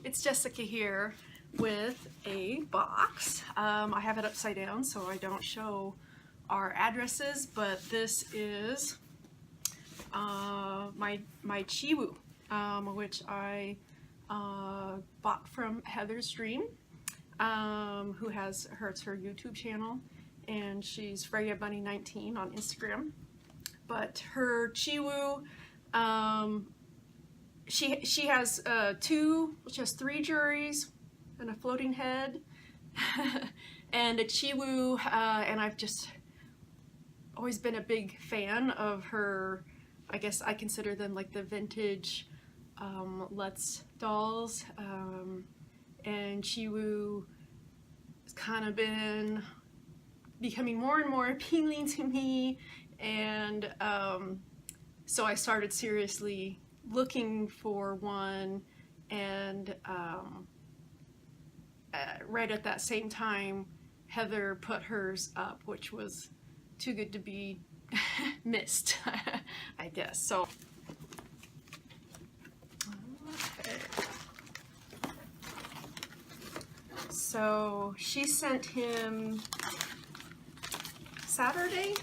it's Jessica here with a box. I have it upside down so I don't show our addresses, but this is my Chiwoo, which I bought from Heather's Dream, who has her YouTube channel, and she's Freya Bunny 19 on Instagram. But her Chiwoo, she has three juries and a floating head and a Chiwoo, and I've just always been a big fan of her. I guess I consider them like the vintage Luts dolls, and Chiwoo has kind of been becoming more and more appealing to me, and so I started seriously looking for one, and right at that same time Heather put hers up, which was too good to be missed, I guess. So okay. So she sent him Saturday,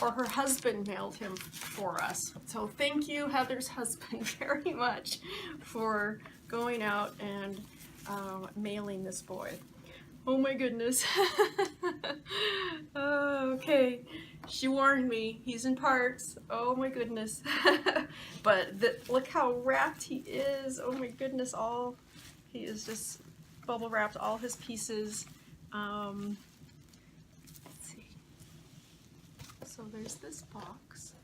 or her husband mailed him for us. So thank you, Heather's husband, very much for going out and mailing this boy. Oh my goodness. Okay, she warned me, he's in parts. Oh my goodness. But look how wrapped he is. Oh my goodness, he is just bubble wrapped, all his pieces. Let's see. So there's this box,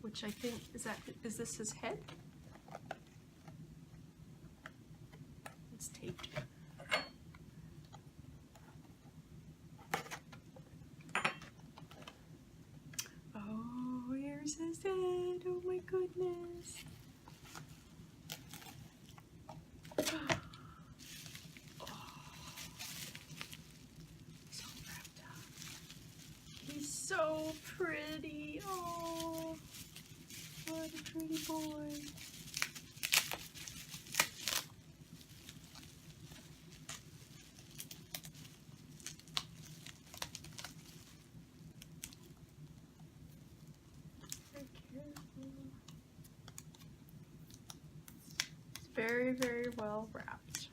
which I think, is this his head? It's taped. Oh, here's his head. Oh my goodness. So pretty. Oh, what a pretty boy. Very careful. It's very, very well wrapped.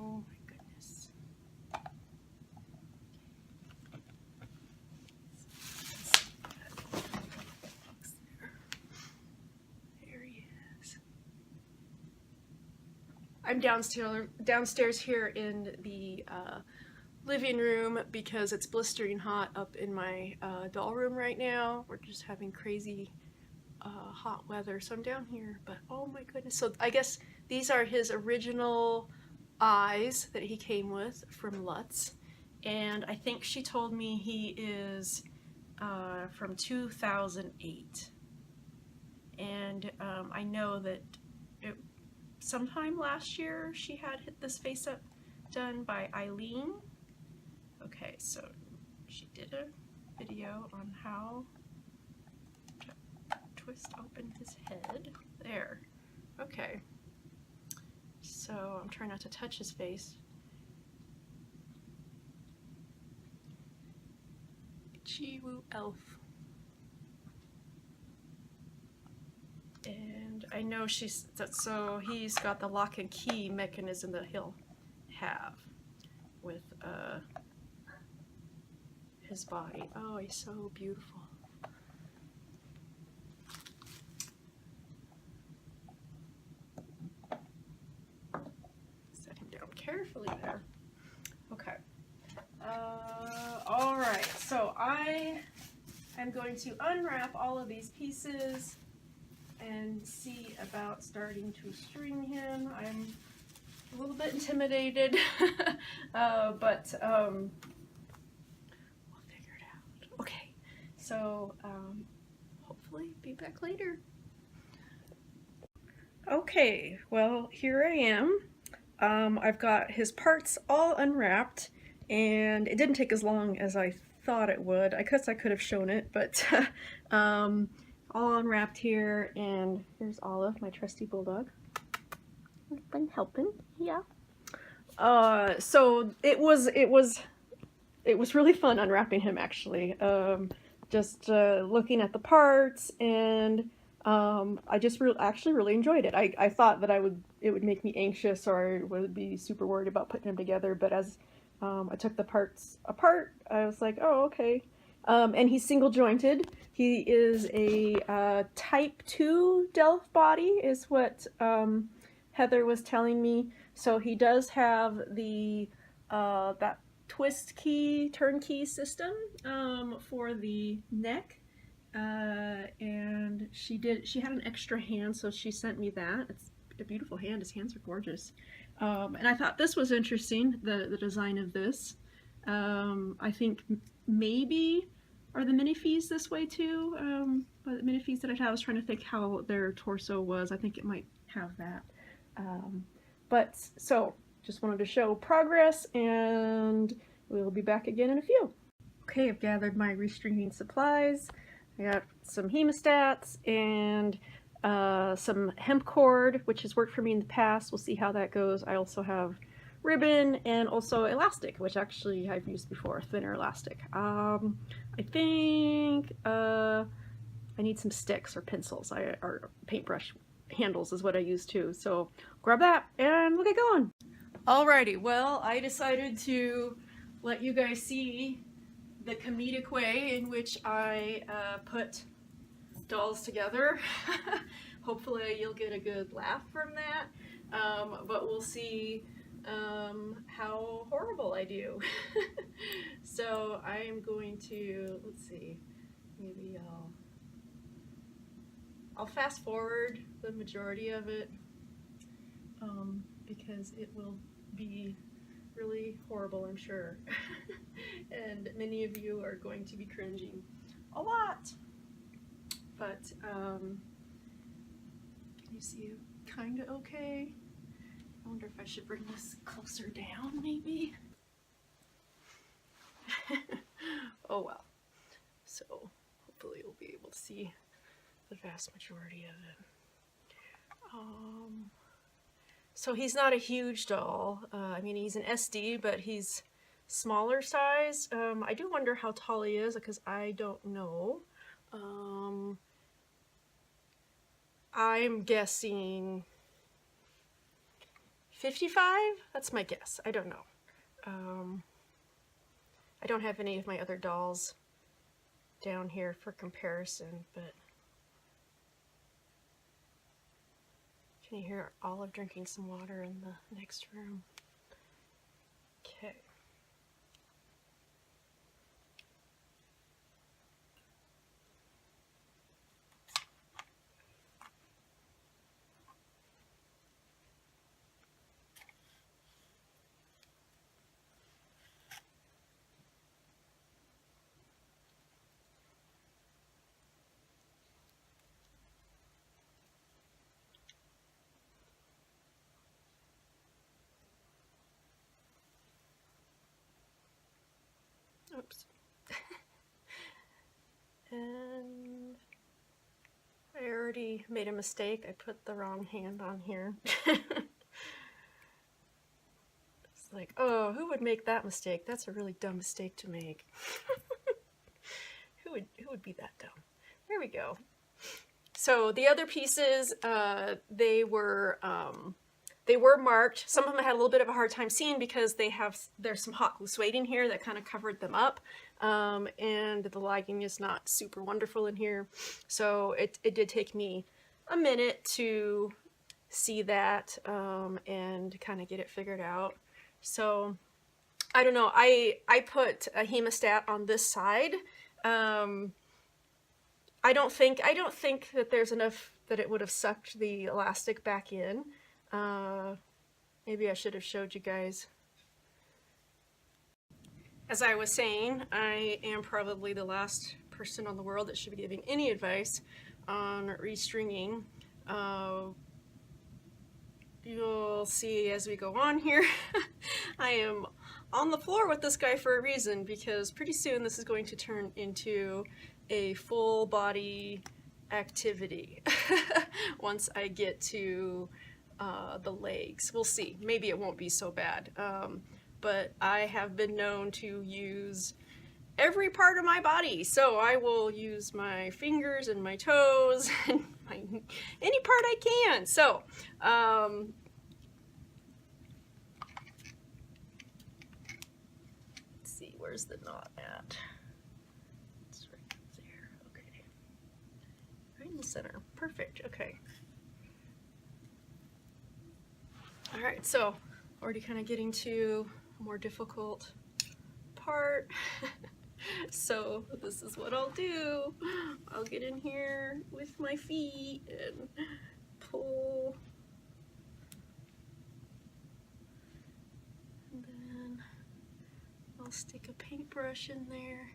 Oh my goodness. There he is. I'm downstairs here in the living room because it's blistering hot up in my doll room right now. We're just having crazy hot weather, so I'm down here. But oh my goodness. So I guess these are his original eyes that he came with from Luts, and I think she told me he is from 2008, and I know that sometime last year she had this face up done by Eileen. Okay, so she did a video on how to twist open his head. There. Okay. So I'm trying not to touch his face. Chiwoo elf. And I know so he's got the lock and key mechanism that he'll have with his body. Oh, he's so beautiful. Carefully there. Okay. All right. So I am going to unwrap all of these pieces and see about starting to string him. I'm a little bit intimidated, but we'll figure it out. Okay. So hopefully be back later. Okay. Well, here I am. I've got his parts all unwrapped, and it didn't take as long as I thought it would. I guess I could have shown it, but all unwrapped here, and here's Olive, my trusty bulldog. I've been helping, yeah. So it was really fun unwrapping him, actually. Just looking at the parts, and I just actually really enjoyed it. I thought that it would make me anxious, or I would be super worried about putting them together, but as I took the parts apart, I was like, oh, okay. And he's single jointed. He is a type 2 Delf body, is what Heather was telling me. So he does have the that twist key, turnkey system for the neck. And she had an extra hand, so she sent me that. It's a beautiful hand. His hands are gorgeous. And I thought this was interesting, the design of this. I think maybe are the minifees this way too. But the minifees that I was trying to think how their torso was. I think it might have that. But so just wanted to show progress, and we'll be back again in a few. Okay, I've gathered my restringing supplies. I got some hemostats and some hemp cord, which has worked for me in the past. We'll see how that goes. I also have ribbon and also elastic, which actually I've used before, thinner elastic. I think I need some sticks or pencils, or paintbrush handles is what I use too. So grab that and we'll get going. Alrighty, well, I decided to let you guys see the comedic way in which I put dolls together. Hopefully you'll get a good laugh from that, but we'll see how horrible I do. So I am going to, let's see, maybe I'll fast forward the majority of it because it will be really horrible, I'm sure. And many of you are going to be cringing a lot. But can you see it kind of okay? I wonder if I should bring this closer down, maybe? Oh well. So hopefully you'll be able to see the vast majority of it. So he's not a huge doll. I mean, he's an SD, but he's smaller size. I do wonder how tall he is because I don't know. I'm guessing 55? That's my guess. I don't know. I don't have any of my other dolls down here for comparison, but can you hear Olive drinking some water in the next room? Okay. Oops. And I already made a mistake. I put the wrong hand on here. It's like, oh, who would make that mistake? That's a really dumb mistake to make. Who would be that dumb? There we go. So the other pieces, they were marked. Some of them I had a little bit of a hard time seeing because there's some hot glue suede here that kind of covered them up, and the lighting is not super wonderful in here, so it did take me a minute to see that and kind of get it figured out. So I don't know. I put a hemostat on this side. I don't think that there's enough that it would have sucked the elastic back in. Maybe I should have showed you guys. As I was saying, I am probably the last person on the world that should be giving any advice on restringing. you'll see as we go on here, I am on the floor with this guy for a reason, because pretty soon this is going to turn into a full body activity once I get to the legs. We'll see. Maybe it won't be so bad. But I have been known to use every part of my body, so I will use my fingers and my toes and any part I can. So let's see, where's the knot at? It's right there. Okay, right in the center. Perfect. Okay. All right, so already kind of getting to a more difficult part. So this is what I'll do. I'll get in here with my feet and pull. And then I'll stick a paintbrush in there.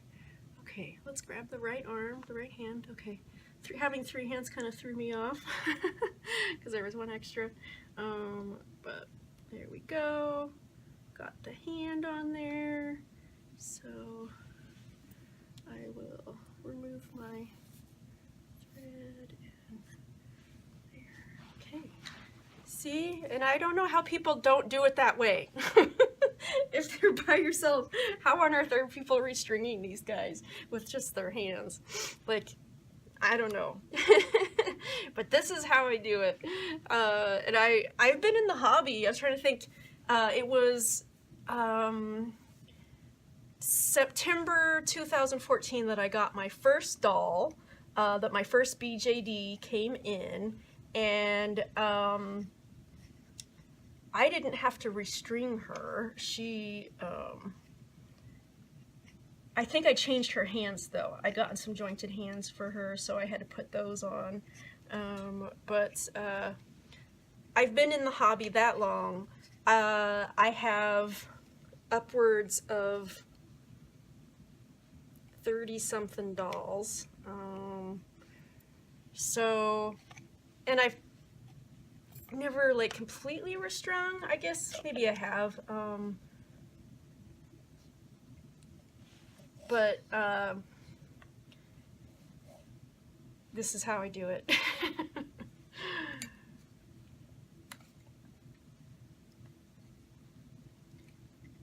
Okay, let's grab the right arm, the right hand. Okay, having three hands kind of threw me off because there was one extra. But there we go. Got the hand on there. So I will remove my thread and there. Okay. See? And I don't know how people don't do it that way. If they're by yourself, how on earth are people restringing these guys with just their hands? Like, I don't know. But this is how I do it. And I've been in the hobby. I was trying to think. It was September 2014 that I got my first doll, that my first BJD came in, and I didn't have to restring her. She, I think I changed her hands though. I'd gotten some jointed hands for her, so I had to put those on. But I've been in the hobby that long. I have upwards of 30-something dolls. So, and I've never like completely restrung. I guess maybe I have. But this is how I do it.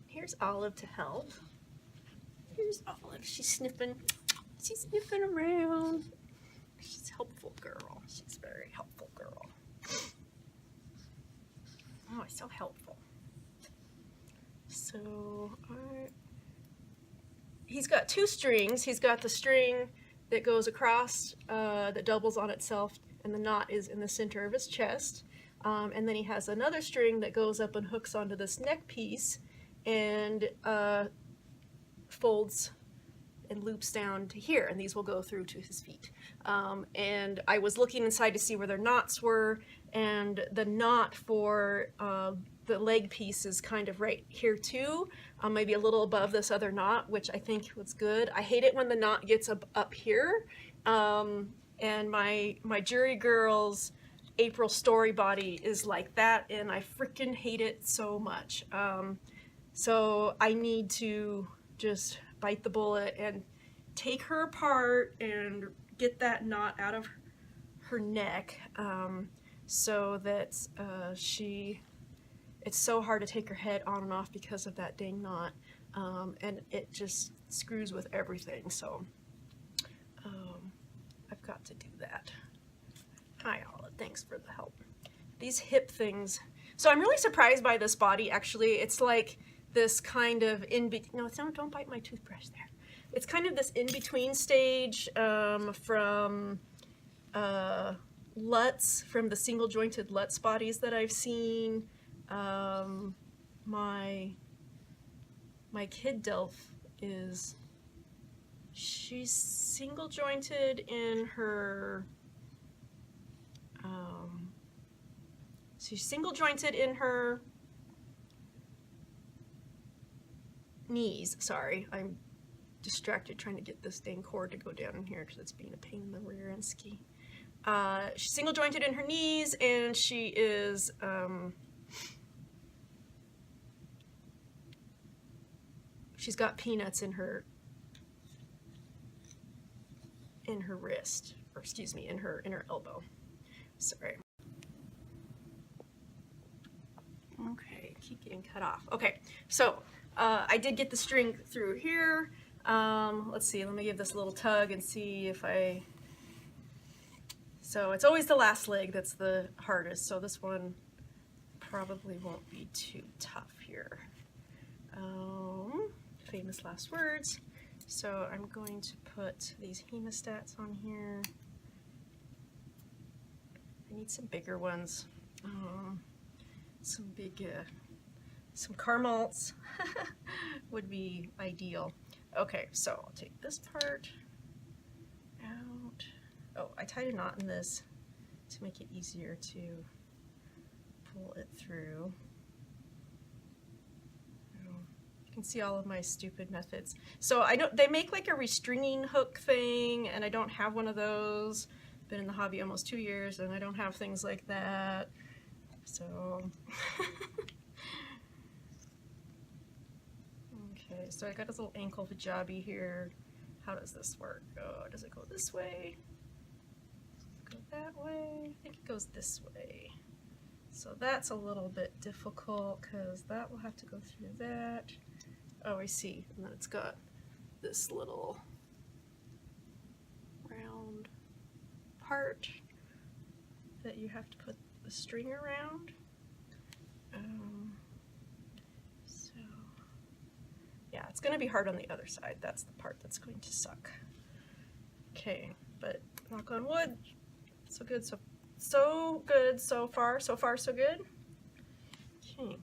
Here's Olive to help. Here's Olive. She's sniffing around. She's a helpful girl. She's a very helpful girl. Oh, so helpful. So, he's got two strings. He's got the string that goes across, that doubles on itself, and the knot is in the center of his chest. And then he has another string that goes up and hooks onto this neck piece and folds and loops down to here, and these will go through to his feet. And I was looking inside to see where their knots were, and the knot for the leg piece is kind of right here too, maybe a little above this other knot, which I think was good. I hate it when the knot gets up here, and my jury girl's April story body is like that, and I freaking hate it so much. So I need to just bite the bullet and take her apart and get that knot out of her neck, so that it's so hard to take her head on and off because of that dang knot, and it just screws with everything. So I've got to do that. Hi Olive, thanks for the help. These hip things, so I'm really surprised by this body actually. It's like this kind of no, don't bite my toothbrush there. It's kind of this in-between stage from Luts, from the single jointed Luts bodies that I've seen. My kid Delf she's single jointed in her, she's single jointed in her knees. Sorry, I'm distracted trying to get this dang cord to go down in here because it's being a pain in the rear end ski. She's single jointed in her knees, and she is she's got peanuts in her wrist, or excuse me, in her elbow. Sorry. Okay, keep getting cut off. Okay, so I did get the string through here. Let's see, let me give this a little tug and see if I... So it's always the last leg that's the hardest, so this one probably won't be too tough here. Famous last words. So I'm going to put these hemostats on here. I need some bigger ones. Some big, some caramels would be ideal. Okay, so I'll take this part out. Oh, I tied a knot in this to make it easier to pull it through. You can see all of my stupid methods. So they make like a restringing hook thing, and I don't have one of those. Been in the hobby almost 2 years, and I don't have things like that. So, okay, so I got this little ankle hijabi here. How does this work? Oh, does it go this way? Does it go that way? I think it goes this way. So that's a little bit difficult because that will have to go through that. Oh, I see. And then it's got this little round part that you have to put the string around. So yeah, it's going to be hard on the other side. That's the part that's going to suck. Okay, but knock on wood. So good, so good so far. So far, so good. Okay.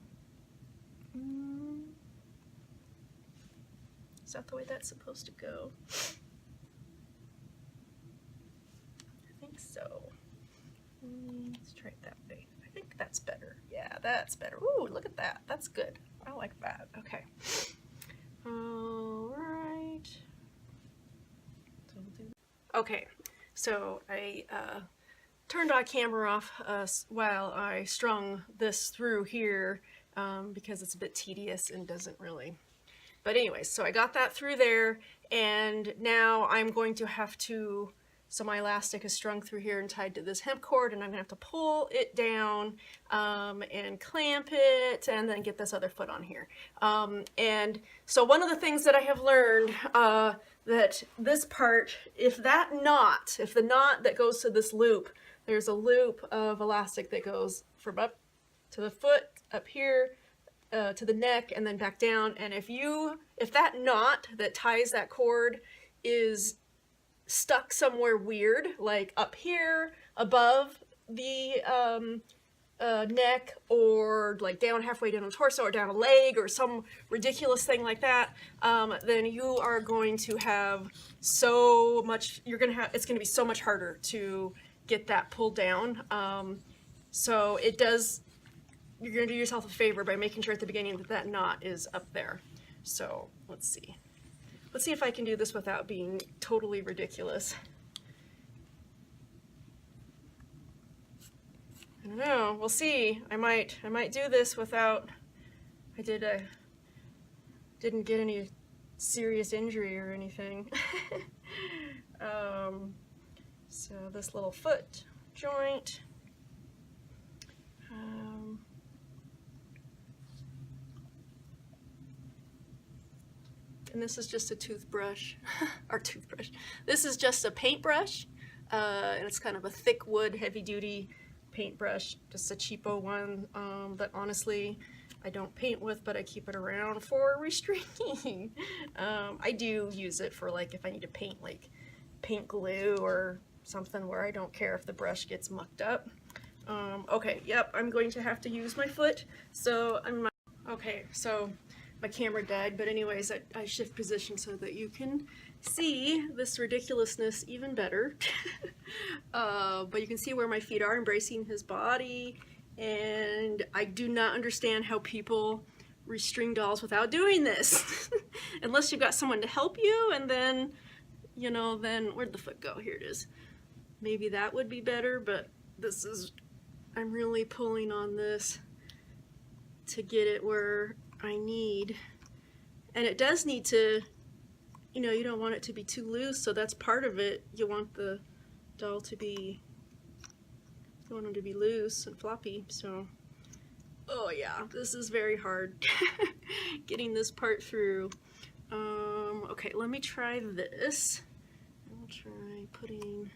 Is that the way that's supposed to go? I think so. Let's try it that way. I think that's better. Yeah, that's better. Ooh, look at that. That's good. I like that. Okay. All right. So we'll do that. Okay, so I turned our camera off while I strung this through here because it's a bit tedious and doesn't really... But anyways, so I got that through there, and now I'm going to have to... So my elastic is strung through here and tied to this hemp cord, and I'm gonna have to pull it down and clamp it, and then get this other foot on here. And so one of the things that I have learned that this part, if the knot that goes to this loop, there's a loop of elastic that goes from up to the foot, up here, to the neck, and then back down. And if that knot that ties that cord is stuck somewhere weird, like up here above the neck, or like down halfway down the torso, or down a leg, or some ridiculous thing like that, then you are going to have so much, it's going to be so much harder to get that pulled down. So you're going to do yourself a favor by making sure at the beginning that that knot is up there. So let's see. Let's see if I can do this without being totally ridiculous. I don't know. We'll see. I might do this without... I didn't get any serious injury or anything. So this little foot joint. And this is just a toothbrush, This is just a paintbrush, and it's kind of a thick wood, heavy-duty paintbrush, just a cheapo one that honestly I don't paint with, but I keep it around for restringing. I do use it for, like, if I need to paint, like, paint glue or something where I don't care if the brush gets mucked up. Okay, yep, I'm going to have to use my foot, so okay, so my camera died, but anyways, I shift position so that you can see this ridiculousness even better. But you can see where my feet are embracing his body, and I do not understand how people restring dolls without doing this. Unless you've got someone to help you, and then, you know, then where'd the foot go? Here it is. maybe that would be better, but this is, I'm really pulling on this to get it where I need. And it does need to, you know, you don't want it to be too loose, so that's part of it. You want the doll to be, you want them to be loose and floppy, so. Oh yeah, this is very hard getting this part through. Okay, let me try this. I'll try putting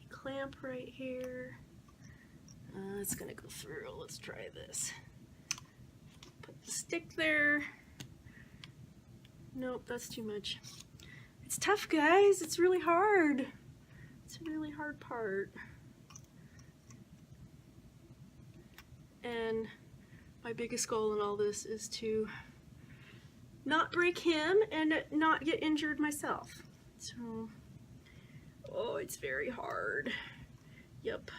a clamp right here. It's gonna go through. Let's try this. Put the stick there. Nope, that's too much. It's tough, guys. It's really hard. It's a really hard part. And my biggest goal in all this is to not break him and not get injured myself. So, oh, it's very hard. Yep.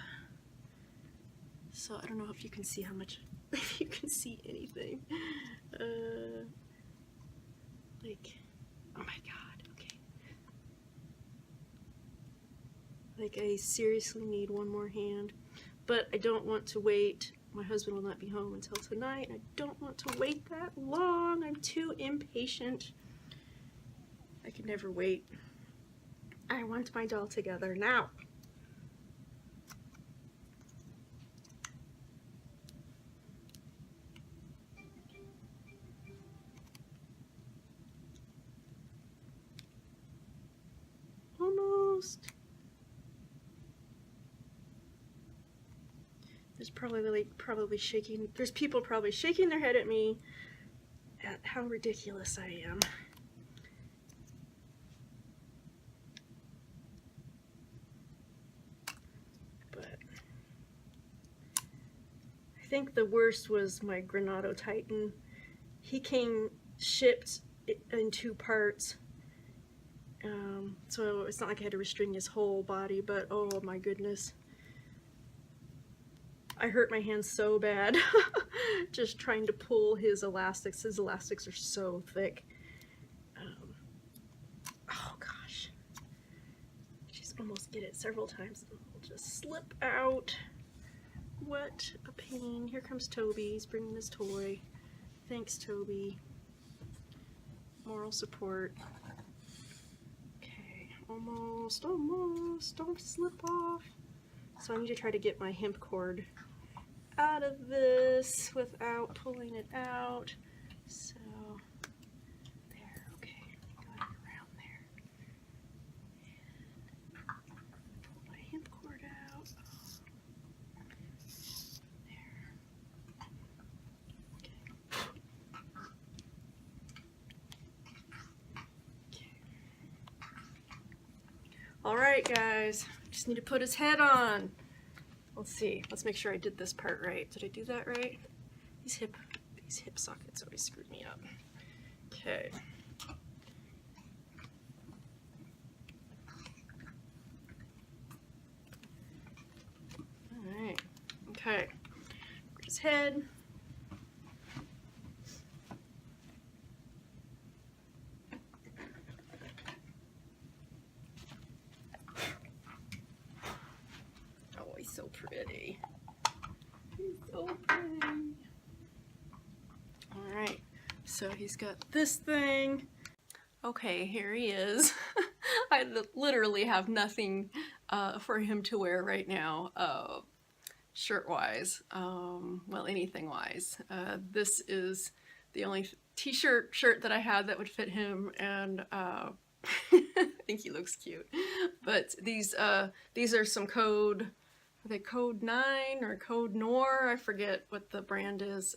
So I don't know if you can see how much, if you can see anything. Like, oh my God, okay. Like, I seriously need one more hand, but I don't want to wait. My husband will not be home until tonight, and I don't want to wait that long. I'm too impatient. I could never wait. I want my doll together now. Almost. There's probably shaking. There's people probably shaking their head at me at how ridiculous I am. But I think the worst was my Granado Titan. He came shipped in 2 parts. So it's not like I had to restring his whole body, but oh my goodness. I hurt my hands so bad just trying to pull his elastics. His elastics are so thick. Oh gosh. Just almost get it several times and it'll just slip out. What a pain. Here comes Toby. He's bringing his toy. Thanks, Toby. Moral support. Okay, almost. Don't slip off. So I need to try to get my hemp cord out of this without pulling it out. So there, okay, got it around there. And pull my hemp cord out. There. Okay. Okay. All right, guys, just need to put his head on. Let's see. Let's make sure I did this part right. Did I do that right? These hip sockets always screwed me up. Okay. All right. Okay. His head. So pretty. He's so pretty. Alright, so he's got this thing. Okay, here he is. I literally have nothing for him to wear right now, shirt-wise, well, anything-wise. This is the only shirt that I had that would fit him, and I think he looks cute. But these are some code. Are they Code 9 or Code Noir? I forget what the brand is.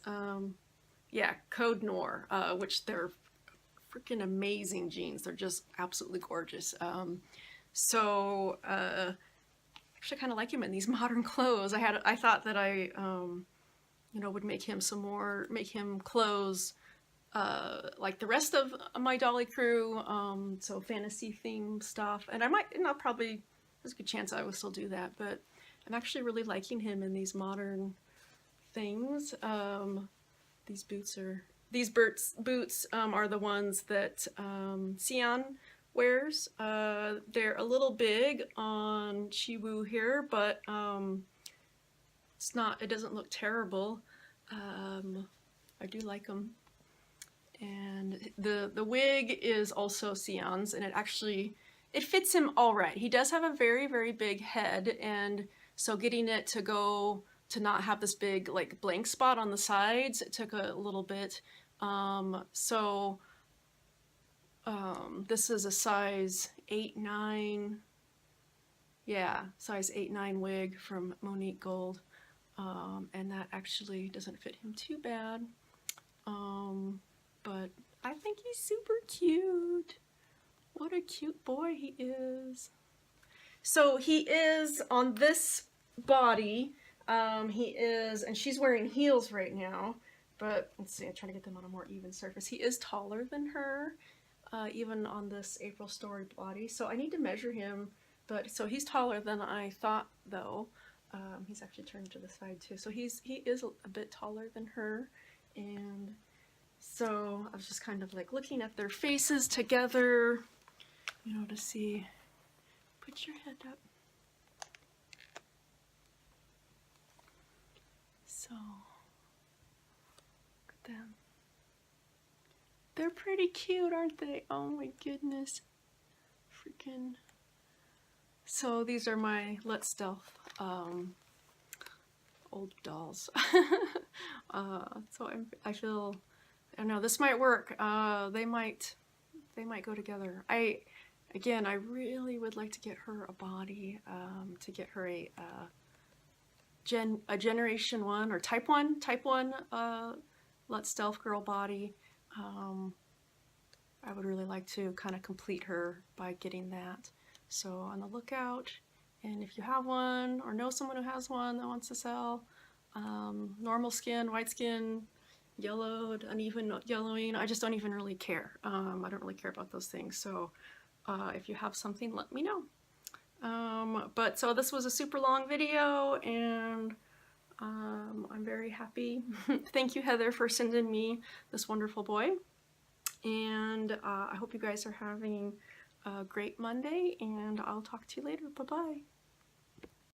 Yeah, Code Noir, which they're freaking amazing jeans. They're just absolutely gorgeous. So actually kind of like him in these modern clothes. I thought that I you know, would make him clothes like the rest of my Dolly crew, so fantasy theme stuff. And I might, and I'll probably, there's a good chance I will still do that, but I'm actually really liking him in these modern things. These boots are the ones that Sion wears. They're a little big on Chiwoo here, but it's not, it doesn't look terrible. I do like them. And the wig is also Sion's, and it fits him all right. He does have a very, very big head, and so getting it to go to not have this big like blank spot on the sides, it took a little bit. This is a size 8-9, yeah, size 8-9 wig from Monique Gold, and that actually doesn't fit him too bad. But I think he's super cute. What a cute boy he is. So he is on this body, he is, and she's wearing heels right now, but let's see, I'm trying to get them on a more even surface. He is taller than her, even on this April Story body, so I need to measure him, but so he's taller than I thought though. He's actually turned to the side too, so he is a bit taller than her, and so I was just kind of like looking at their faces together, you know, to see. Put your head up. So, look at them. They're pretty cute, aren't they? Oh my goodness. Freaking. So these are my Luts Delf old dolls. So I feel, I don't know, this might work. They might go together. Again, I really would like to get her a body, to get her a Generation 1 or Type 1 Luts Delf girl body. I would really like to kind of complete her by getting that. So on the lookout, and if you have one or know someone who has one that wants to sell, normal skin, white skin, yellowed, uneven yellowing, I just don't even really care. I don't really care about those things. So if you have something, let me know. But so this was a super long video, and I'm very happy. Thank you, Heather, for sending me this wonderful boy. And I hope you guys are having a great Monday, and I'll talk to you later. Bye-bye.